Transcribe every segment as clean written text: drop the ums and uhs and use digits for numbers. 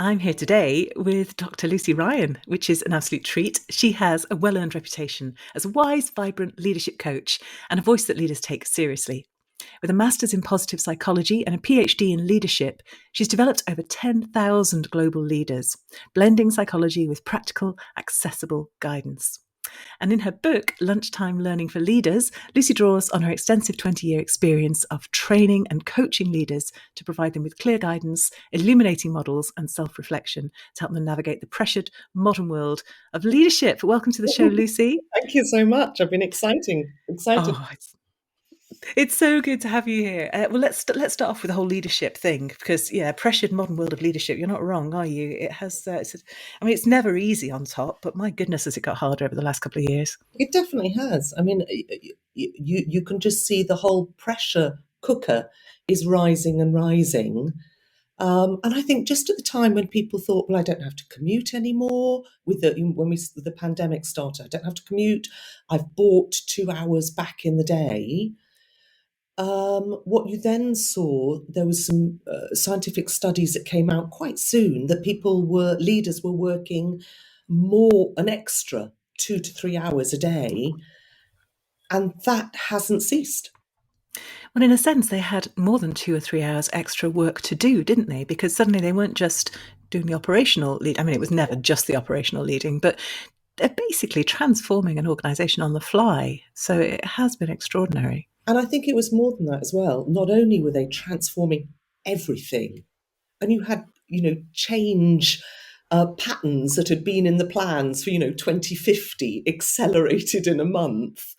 I'm here today with Dr. Lucy Ryan, which is an absolute treat. She has a well-earned reputation as a wise, vibrant leadership coach and a voice that leaders take seriously. With a master's in positive psychology and a PhD in leadership, she's developed over 10,000 global leaders, blending psychology with practical, accessible guidance. And in her book, Lunchtime Learning for Leaders, Lucy draws on her extensive 20-year experience of training and coaching leaders to provide them with clear guidance, illuminating models, and self-reflection to help them navigate the pressured modern world of leadership. Welcome to the show, Lucy. Thank you so much. I've been excited. Oh, it's so good to have you here. Well, let's start off with the whole leadership thing because, pressured modern world of leadership. You're not wrong, are you? It has. It's never easy on top, but my goodness, has it got harder over the last couple of years? It definitely has. I mean, you can just see the whole pressure cooker is rising and rising. And I think just at the time when people thought, well, I don't have to commute anymore, when the pandemic started, I don't have to commute. I've bought 2 hours back in the day. What you then saw, there was some scientific studies that came out quite soon that leaders were working an extra 2 to 3 hours a day, and that hasn't ceased. Well, in a sense, they had more than 2 or 3 hours extra work to do, didn't they? Because suddenly they weren't just doing the operational lead. I mean, it was never just the operational leading, but they're basically transforming an organisation on the fly. So it has been extraordinary. And I think it was more than that as well. Not only were they transforming everything, and you had, change patterns that had been in the plans for, 2050 accelerated in a month,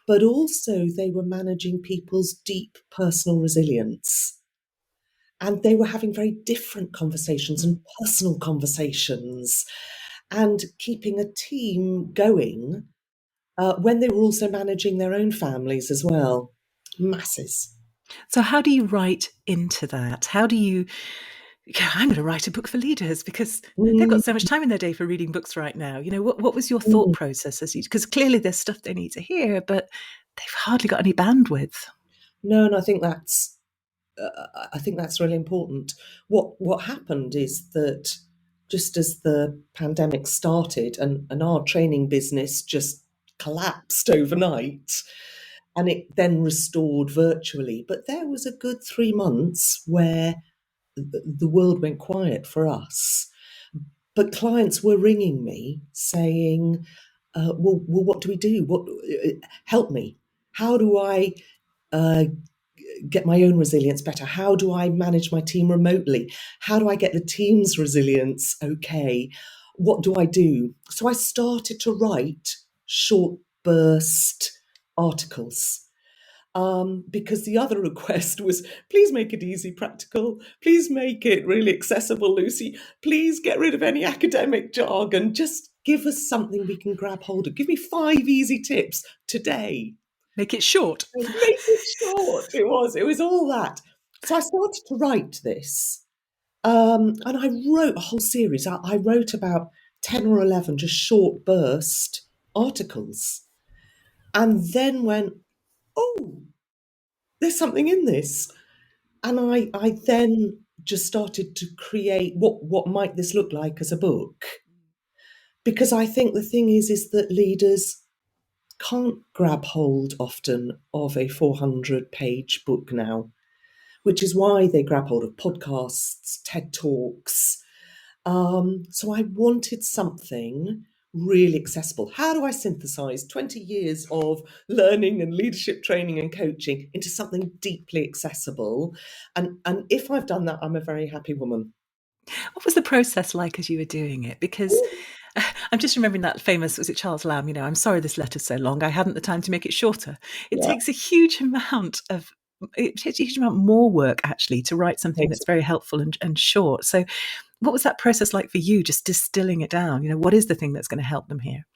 but also they were managing people's deep personal resilience. And they were having very different conversations and personal conversations and keeping a team going when they were also managing their own families as well. Masses. So how do you write into that? How do you... I'm going to write a book for leaders because they've got so much time in their day for reading books right now. What was your thought process because clearly there's stuff they need to hear, but they've hardly got any bandwidth. No, and I think that's really important. What happened is that just as the pandemic started and our training business just collapsed overnight, and it then restored virtually, but there was a good 3 months where the world went quiet for us. But clients were ringing me saying, well, what do we do? Help me. How do I get my own resilience better? How do I manage my team remotely? How do I get the team's resilience okay? What do I do? So I started to write short burst articles. Because the other request was, please make it easy, practical. Please make it really accessible, Lucy. Please get rid of any academic jargon. Just give us something we can grab hold of. Give me 5 easy tips today. Make it short. Make it short. It was all that. So I started to write this. And I wrote a whole series. I wrote about 10 or 11 just short burst articles. And then went, oh, there's something in this. And I then just started to create what might this look like as a book. Because I think the thing is that leaders can't grab hold often of a 400-page book now, which is why they grab hold of podcasts, TED Talks. So I wanted something really accessible. How do I synthesize 20 years of learning and leadership training and coaching into something deeply accessible? And if I've done that, I'm a very happy woman. What was the process like as you were doing it? Because I'm just remembering that famous, was it Charles Lamb? I'm sorry this letter's so long. I hadn't the time to make it shorter. It takes a huge amount more work actually to write something that's very helpful and short. So what was that process like for you, just distilling it down? What is the thing that's going to help them here?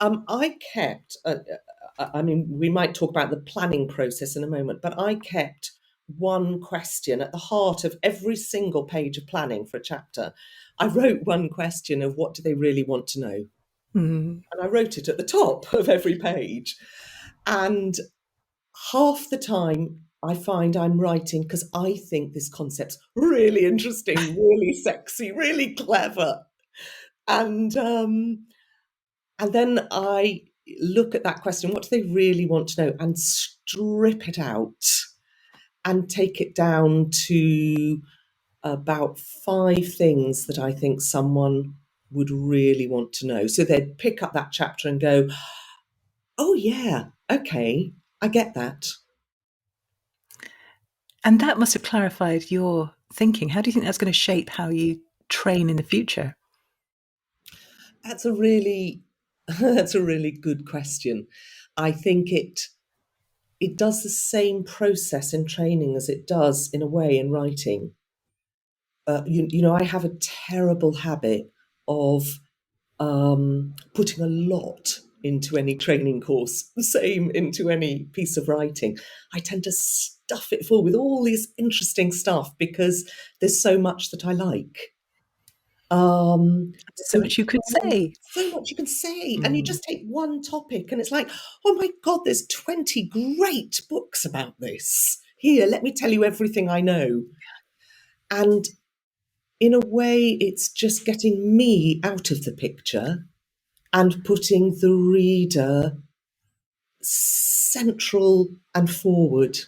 I kept, we might talk about the planning process in a moment, but I kept one question at the heart of every single page of planning for a chapter. I wrote one question of what do they really want to know? And I wrote it at the top of every page. And half the time I find I'm writing because I think this concept's really interesting, really sexy, really clever. And then I look at that question, what do they really want to know, and strip it out and take it down to about 5 things that I think someone would really want to know. So they'd pick up that chapter and go, oh, yeah, okay, I get that. And that must have clarified your thinking. How do you think that's going to shape how you train in the future? That's a really that's a really good question. I think it does the same process in training as it does in a way in writing. I have a terrible habit of putting a lot into any training course, the same into any piece of writing. I tend to stuff it full with all this interesting stuff because there's so much that I like. So So much you could say. so much you can say, and you Mm. just take one topic, and it's like, oh my god, there's 20 great books about this. Here, let me tell you everything I know. And in a way, it's just getting me out of the picture and putting the reader central and forward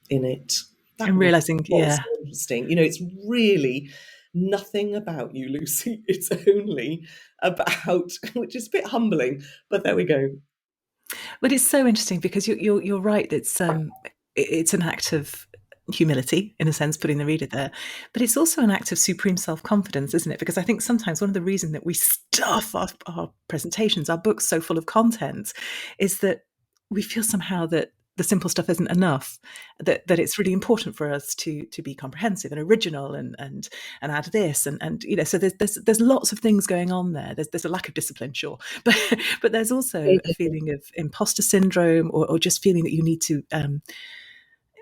in it. That And was realizing, what's yeah. so interesting. It's really nothing about you, Lucy. It's only about, which is a bit humbling, but there we go. But it's so interesting because you're right. It's an act of humility in a sense, putting the reader there, but it's also an act of supreme self-confidence, isn't it? Because I think sometimes one of the reasons that we stuff our presentations, our books so full of content, is that we feel somehow that the simple stuff isn't enough, that it's really important for us to be comprehensive and original and add this and so there's lots of things going on there. There's a lack of discipline, sure, but there's also a feeling of imposter syndrome, or just feeling that you need to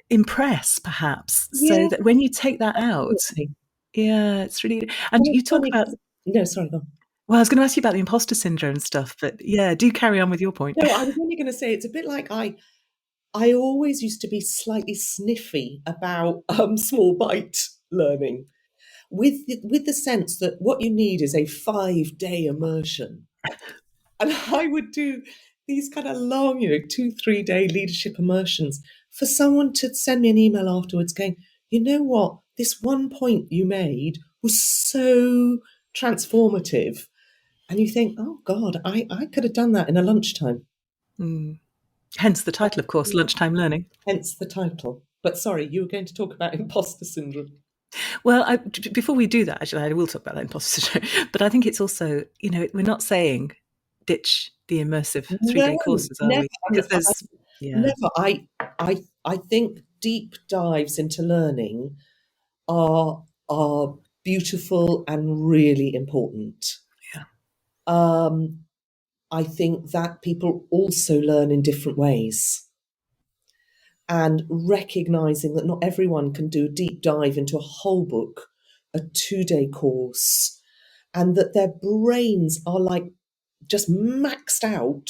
impress, perhaps, so Yeah, that when you take that out, definitely. yeah, it's really. And And you it's talk funny about. because, no, sorry, go on. Well, I was going to ask you about the imposter syndrome stuff, but yeah, do carry on with your point. No, I was only going to say it's a bit like I always used to be slightly sniffy about small bite learning, with the sense that what you need is a 5-day immersion. And I would do these kind of long, 2, 3 day leadership immersions for someone to send me an email afterwards going, you know what, this one point you made was so transformative. And you think, oh God, I could have done that in a lunchtime. Mm. Hence the title, of course, Lunchtime Learning. Hence the title. But sorry, you were going to talk about imposter syndrome. Well, before we do that, actually, I will talk about that imposter syndrome. But I think it's also, we're not saying ditch the immersive 3 day No, courses, are never. we? Because there's, yeah, Never. I think deep dives into learning are beautiful and really important. yeah, Um, I think that people also learn in different ways, and recognizing that not everyone can do a deep dive into a whole book, a 2-day course, and that their brains are like just maxed out,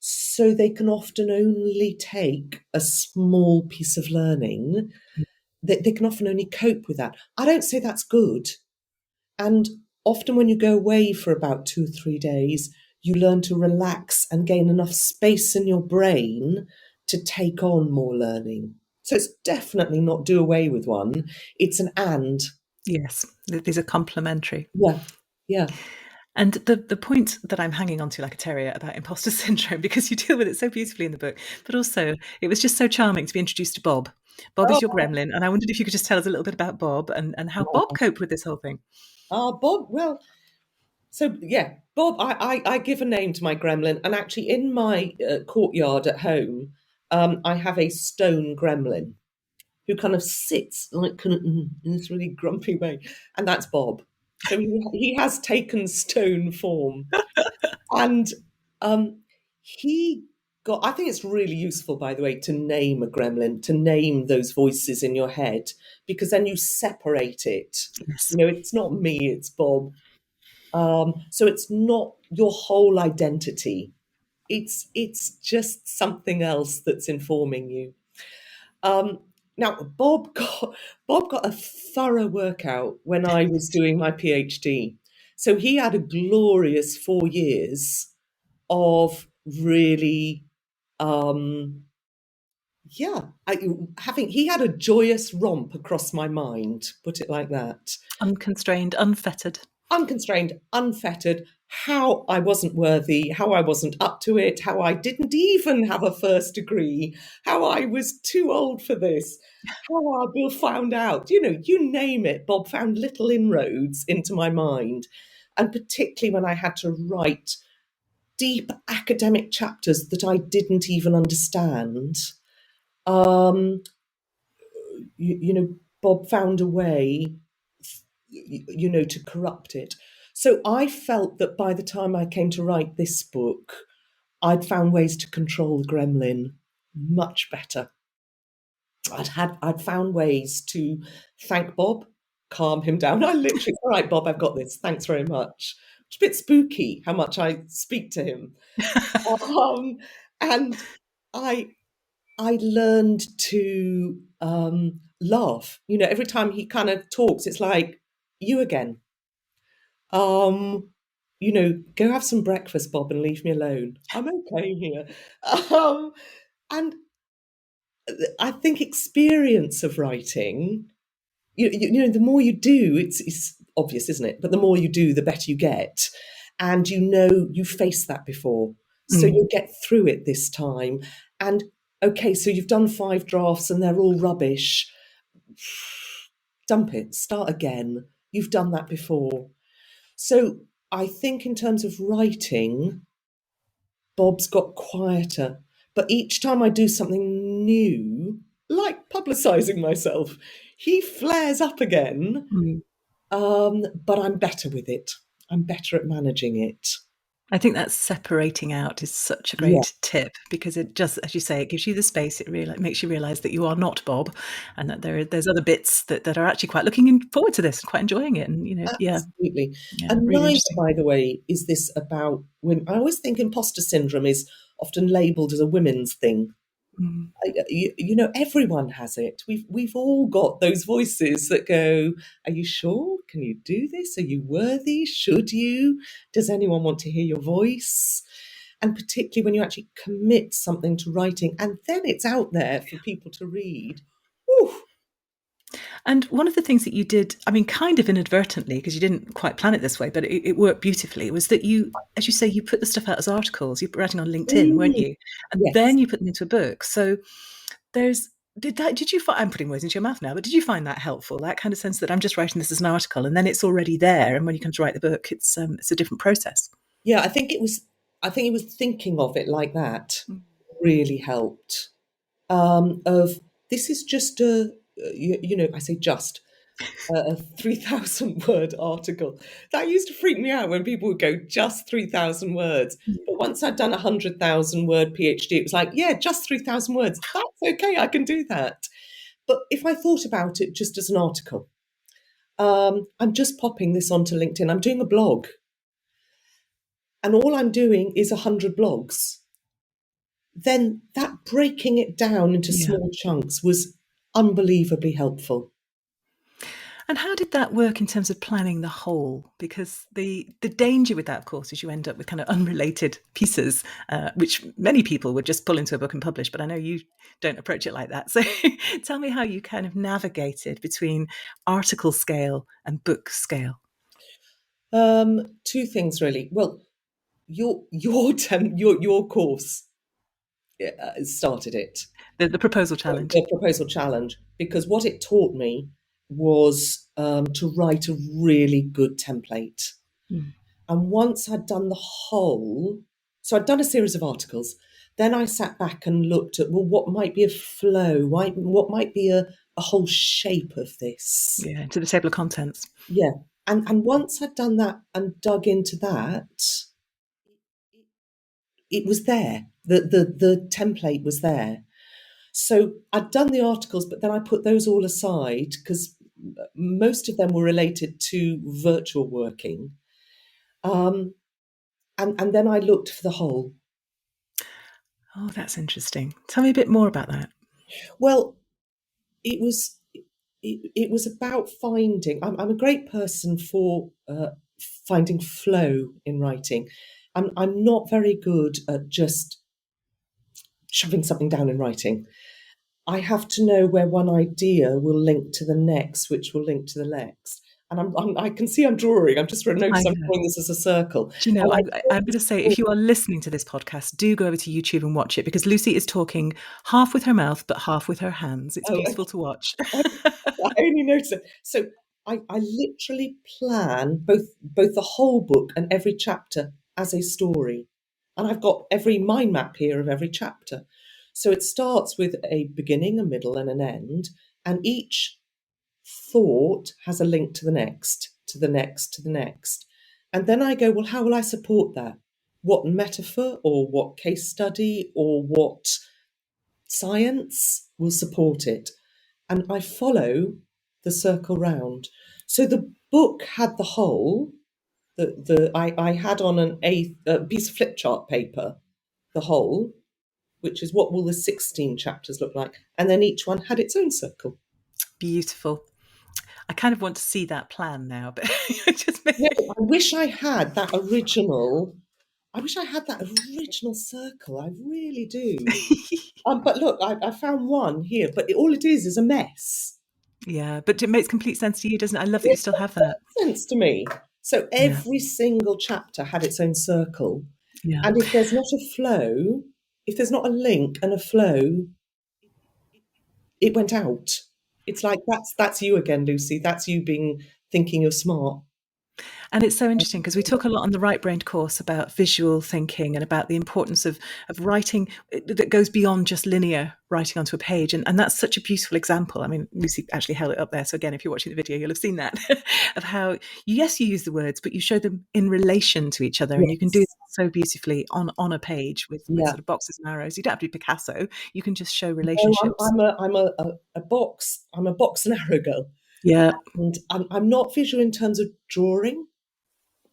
so they can often only take a small piece of learning. They can often only cope with that. I don't say that's good. And often, when you go away for about 2 or 3 days, you learn to relax and gain enough space in your brain to take on more learning. So it's definitely not do away with one. It's an and. yes, these are complementary. Yeah, yeah. And the point that I'm hanging on to like a terrier about imposter syndrome, because you deal with it so beautifully in the book, but also it was just so charming to be introduced to Bob. Bob is your Oh, gremlin, and I wondered if you could just tell us a little bit about Bob and how Bob oh. coped with this whole thing. Bob. Well, so yeah, Bob. I give a name to my gremlin, and actually, in my courtyard at home, I have a stone gremlin who kind of sits like kind of in this really grumpy way, and that's Bob. So he has taken stone form, and um, he got. I think it's really useful, by the way, to name a gremlin, to name those voices in your head, because then you separate it. Yes. It's not me, it's Bob. So it's not your whole identity. It's just something else that's informing you. Um, now, Bob got a thorough workout when I was doing my PhD. So he had a glorious 4 years of really, um, yeah, having he had a joyous romp across my mind. Put it like that. Unconstrained, unfettered. Unconstrained, unfettered, how I wasn't worthy, how I wasn't up to it, how I didn't even have a first degree, how I was too old for this, how I Bill found out. You name it, Bob found little inroads into my mind. And particularly when I had to write deep academic chapters that I didn't even understand. Um, Bob found a way to corrupt it. So I felt that by the time I came to write this book, I'd found ways to control the gremlin much better. I'd found ways to thank Bob, calm him down. I literally, all right, Bob, I've got this. Thanks very much. It's a bit spooky how much I speak to him. And I I learned to laugh. Every time he kind of talks, it's like, you again. Go have some breakfast, Bob, and leave me alone. I'm okay here. Um, and I think experience of writing, the more you do, it's obvious, isn't it? But the more you do, the better you get. And you faced that before. So Mm. you'll get through it this time. And okay, so you've done 5 drafts and they're all rubbish. Dump it, start again. You've done that before. So I think in terms of writing, Bob's got quieter. But each time I do something new, like publicising myself, he flares up again. Mm. But I'm better with it. I'm better at managing it. I think that separating out is such a Yeah, great tip because it just, as you say, it gives you the space. It makes you realise that you are not Bob, and that there's other bits that are actually quite looking forward to this and quite enjoying it. And yeah, absolutely. yeah, And really neither, interesting. by the way, is this about women. I always think imposter syndrome is often labelled as a women's thing. Mm. Everyone has it. We've all got those voices that go, "Are you sure? Can you do this? Are you worthy? Should you? Does anyone want to hear your voice?" And particularly when you actually commit something to writing, and then it's out there for people to read. Whew. And one of the things that you did, I mean, kind of inadvertently, because you didn't quite plan it this way, but it worked beautifully, was that you, as you say, you put the stuff out as articles. You were writing on LinkedIn, weren't Mm, you? And yes. then you put them into a book. So there's did you find, I'm putting words into your mouth now, but did you find that helpful? That kind of sense that I'm just writing this as an article and then it's already there. And when you come to write the book, it's a different process. Yeah, I think it was thinking of it like that Mm. really helped. Of this is just I say just a 3,000 word article. That used to freak me out when people would go just 3,000 words. But once I'd done a 100,000 word PhD, it was like, yeah, just 3,000 words. That's okay, I can do that. But if I thought about it just as an article, I'm just popping this onto LinkedIn. I'm doing a blog, and all I'm doing is 100 blogs. Then that breaking it down into Yeah. small chunks was unbelievably helpful. And how did that work in terms of planning the whole? Because the danger with that, of course, is you end up with kind of unrelated pieces, which many people would just pull into a book and publish. But I know you don't approach it like that. So tell me how you kind of navigated between article scale and book scale. Two things really. Well, your course started it, The proposal challenge. the proposal challenge, because what it taught me was to write a really good template. Mm. And once I'd done the whole, so I'd done a series of articles, then I sat back and looked at, well, what might be a flow? What might be a whole shape of this? Yeah, to the table of contents. Yeah. And once I'd done that and dug into that, it was there. The template was there. So I'd done the articles, but then I put those all aside because most of them were related to virtual working. Um, and then I looked for the whole. Oh, that's interesting. Tell me a bit more about that. Well, it was it was about finding. I'm a great person for finding flow in writing. I'm not very good at just shoving something down in writing. I have to know where one idea will link to the next, which will link to the next. And I can see I'm drawing. I'm just I noticed I'm know. drawing this as a circle. Do you know, And I'm going to say, if you are listening to this podcast, do go over to YouTube and watch it, because Lucy is talking half with her mouth, but half with her hands. It's oh, beautiful to watch. I only noticed it. So I literally plan both the whole book and every chapter as a story. And I've got every mind map here of every chapter. So it starts with a beginning, a middle, and an end. And each thought has a link to the next, to the next, to the next. And then I go, well, how will I support that? What metaphor or what case study or what science will support it? And I follow the circle round. So the book had the whole. I had on a piece of flip chart paper the whole, which is what will the 16 chapters look like, and then each one had its own circle. Beautiful. I kind of want to see that plan now, but just No, I wish I had that original. I wish I had that original circle. I really do. But look, I found one here, but all it is a mess. yeah, but it makes complete sense to you, doesn't it? I love that you It still have makes that. sense to me. So Yeah, every single chapter had its own circle. yeah. And if there's not a flow, if there's not a link and a flow, it went out. It's like that's you again, Lucy. That's you being thinking you're smart. And it's so interesting because we talk a lot on the Right Brained course about visual thinking and about the importance of writing that goes beyond just linear writing onto a page. And that's such a beautiful example. I mean, Lucy actually held it up there. So again, if you're watching the video, you'll have seen that of how, yes, you use the words, but you show them in relation to each other. And you can do that Yes. so beautifully on a page with Yeah. sort of boxes and arrows. You don't have to be Picasso. You can just show No, relationships. I'm a box. I'm a box and arrow girl, Yeah. and I'm not visual in terms of drawing,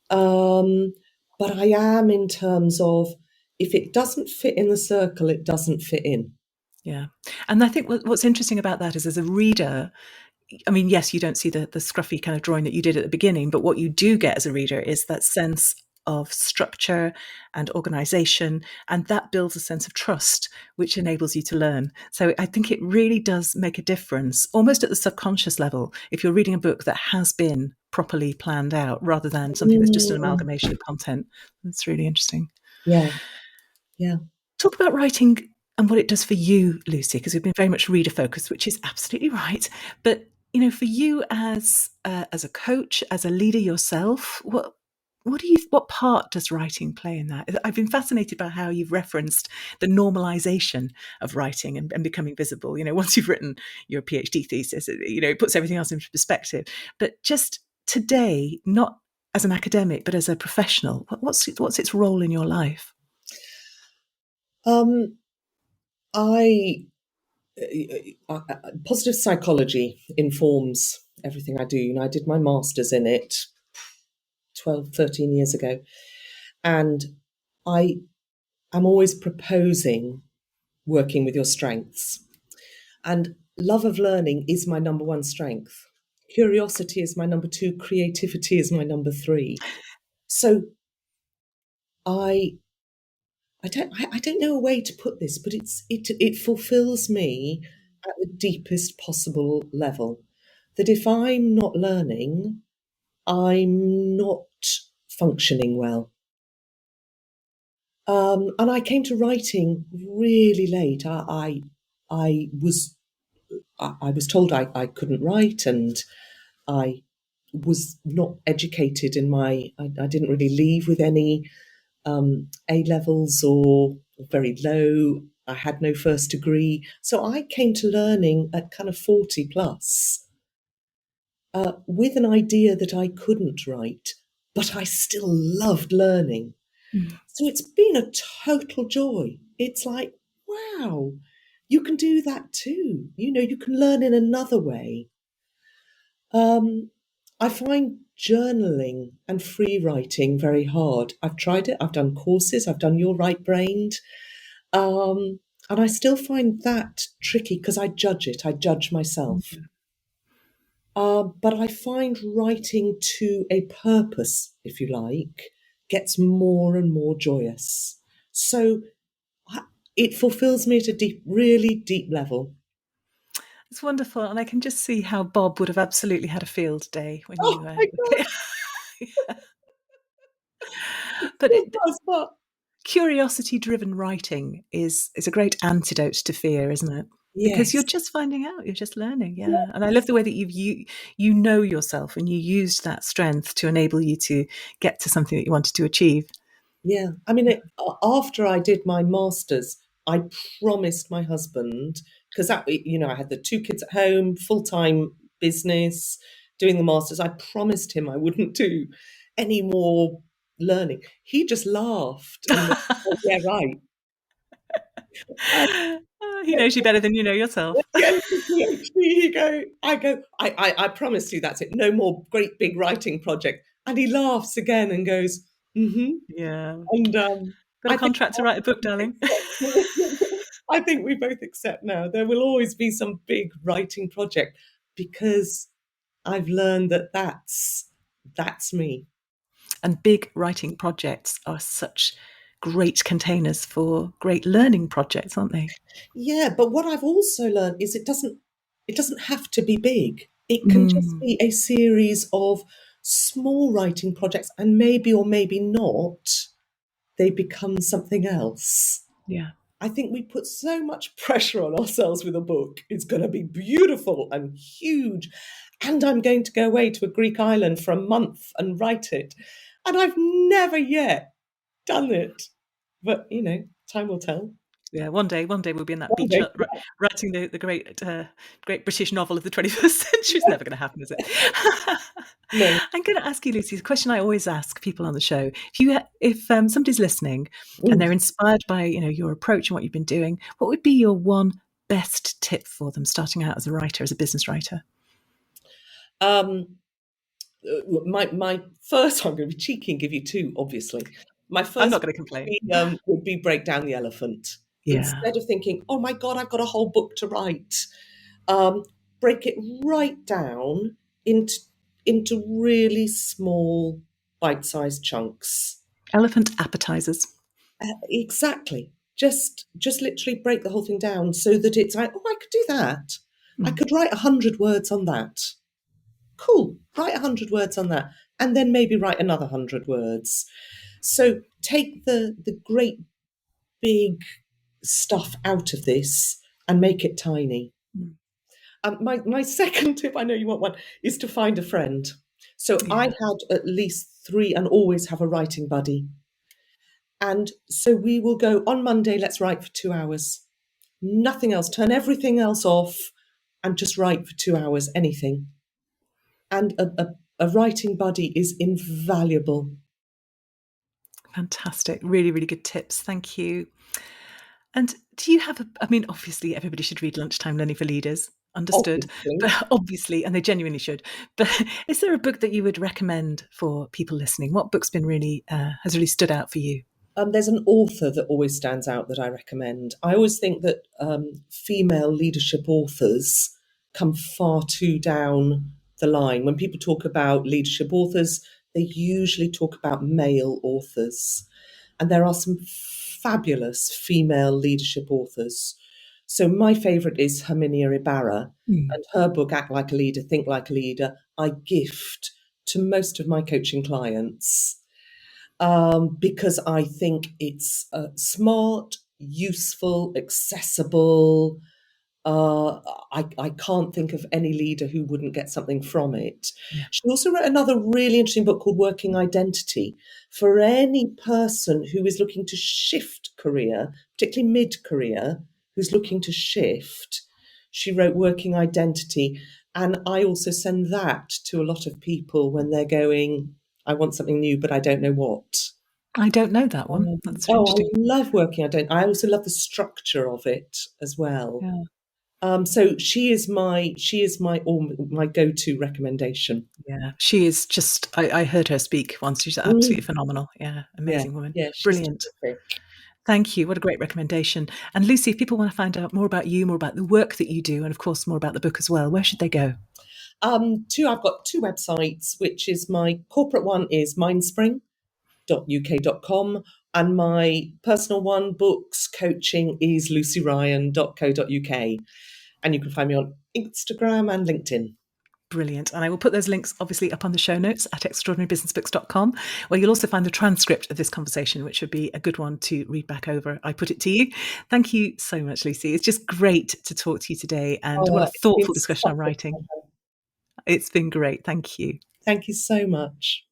um, but I am in terms of if it doesn't fit in the circle, it doesn't fit in. Yeah. And I think what's interesting about that is, as a reader, I mean, yes, you don't see the scruffy kind of drawing that you did at the beginning, but what you do get as a reader is that sense of structure and organization, and that builds a sense of trust, which enables you to learn. So I think it really does make a difference, almost at the subconscious level, if you're reading a book that has been properly planned out rather than something that's just an Mm, amalgamation of content. That's really interesting. yeah, yeah. Talk about writing and what it does for you, Lucy, because we've been very much reader focused, which is absolutely right. But for you as a coach, as a leader yourself, what part does writing play in that? I've been fascinated by how you've referenced the normalization of writing and becoming visible. Once you've written your PhD thesis, it puts everything else into perspective. But just today, not as an academic, but as a professional, what's its role in your life? Um, I Positive psychology informs everything I do. I did my master's in it 12, 13 years ago, and I am always proposing working with your strengths. And love of learning is my number one strength. Curiosity is my number two. Creativity is my number three. So I I don't know a way to put this, but it fulfills me at the deepest possible level. That if I'm not learning, I'm not functioning well. And I came to writing really late. I was I was told I couldn't write, and I was not educated in my. I didn't really leave with any A levels or very low. I had no first degree, so I came to learning at kind of 40 plus, with an idea that I couldn't write, but I still loved learning. Mm. So it's been a total joy. It's like, wow, you can do that too. You can learn in another way. Um, I find journaling and free writing very hard. I've tried it. I've done courses. I've done Your Right Brained. Um, And I still find that tricky because I judge it, I judge myself. Mm. But I find writing to a purpose, if you like, gets more and more joyous. So I- it fulfills me at a deep, really deep level. It's wonderful, and I can just see how Bob would have absolutely had a field day when Oh you my God, came. it But still does, but curiosity-driven writing is a great antidote to fear, isn't it? Because you're yes. just finding out, you're just learning, yeah. And I love the way that you know yourself, and you used that strength to enable you to get to something that you wanted to achieve. Yeah, I mean, after I did my masters, I promised my husband because I had the two kids at home, full time business, doing the masters. I promised him I wouldn't do any more learning. He just laughed and went, "Oh, yeah, right." And He knows you better than you know yourself. yeah, I promised you that's it. No more great big writing project. And he laughs again and goes, mm-hmm. Yeah. And Got a I think contract to write a book, darling. I think we both accept now there will always be some big writing project because I've learned that that's me. And big writing projects are such great containers for great learning projects, aren't they? Yeah, but what I've also learned is it doesn't have to be big. It can just Mm, be a series of small writing projects, and maybe or maybe not, they become something else. yeah. I think we put so much pressure on ourselves with a book. It's going to be beautiful and huge. And I'm going to go away to a Greek island for a month and write it. And I've never yet done it. But, time will tell. Yeah, one day we'll be in that One beach day. hut writing the great British novel of the 21st century. It's never going to happen, is it? No. I'm going to ask you, Lucy, the question I always ask people on the show: if somebody's listening and Mm. they're inspired by your approach and what you've been doing, what would be your one best tip for them starting out as a writer, as a business writer? Um, my first, I'm going to be cheeky and give you two, obviously. My I'm first not going to complain. would be break down the elephant. Yeah, Instead of thinking, oh my God, I've got a whole book to write, um, break it right down into really small, bite-sized chunks. elephant appetizers. Exactly. Just literally break the whole thing down so that it's like, oh, I could do that. I Mm, could write 100 words on that. Cool. Write 100 words on that, and then maybe write another 100 words. So take the great big stuff out of this and make it tiny. mm, My second tip, I know you want one, is to find a friend. So I yeah. had at least three and always have a writing buddy. And so we will go on Monday, let's write for 2 hours. Nothing else, turn everything else off and just write for 2 hours, anything. And a writing buddy is invaluable. Fantastic. Really, really good tips. Thank you. And do you have I mean, obviously, everybody should read Lunchtime Learning for Leaders, understood, Obviously. but obviously, and they genuinely should. But is there a book that you would recommend for people listening? What book's been really has really stood out for you? There's an author that always stands out that I recommend. I always think that female leadership authors come far too down the line. When people talk about leadership authors, they usually talk about male authors. And there are some fabulous female leadership authors. So my favourite is Herminia Ibarra, Mm, and her book, Act Like a Leader, Think Like a Leader, I gift to most of my coaching clients because I think it's smart, useful, accessible. I can't think of any leader who wouldn't get something from it. yeah, She also wrote another really interesting book called Working Identity for any person who is looking to shift career, particularly mid career, who's looking to shift. She wrote Working Identity. And I also send that to a lot of people when they're going, I want something new, but I don't know what. I don't know that one. That's Oh, I interesting. love working. I also love the structure of it as well. Yeah, So she is my my go-to recommendation. yeah. She is just. I heard her speak once. She's absolutely Mm, phenomenal. Yeah, yeah, amazing woman. yeah, she's Brilliant. terrific. Thank you. What a great recommendation. And Lucy, if people want to find out more about you, more about the work that you do, and of course, more about the book as well, where should they go? I've got two websites, which is my corporate one is mindspring.uk.com, and my personal one, books, coaching, is lucyryan.co.uk. And you can find me on Instagram and LinkedIn. Brilliant. And I will put those links obviously up on the show notes at extraordinarybusinessbooks.com, where you'll also find the transcript of this conversation, which would be a good one to read back over. I put it to you. Thank you so much, Lucy. It's just great to talk to you today. And what a It's been thoughtful discussion such on a writing. pleasure. It's been great. Thank you. Thank you so much.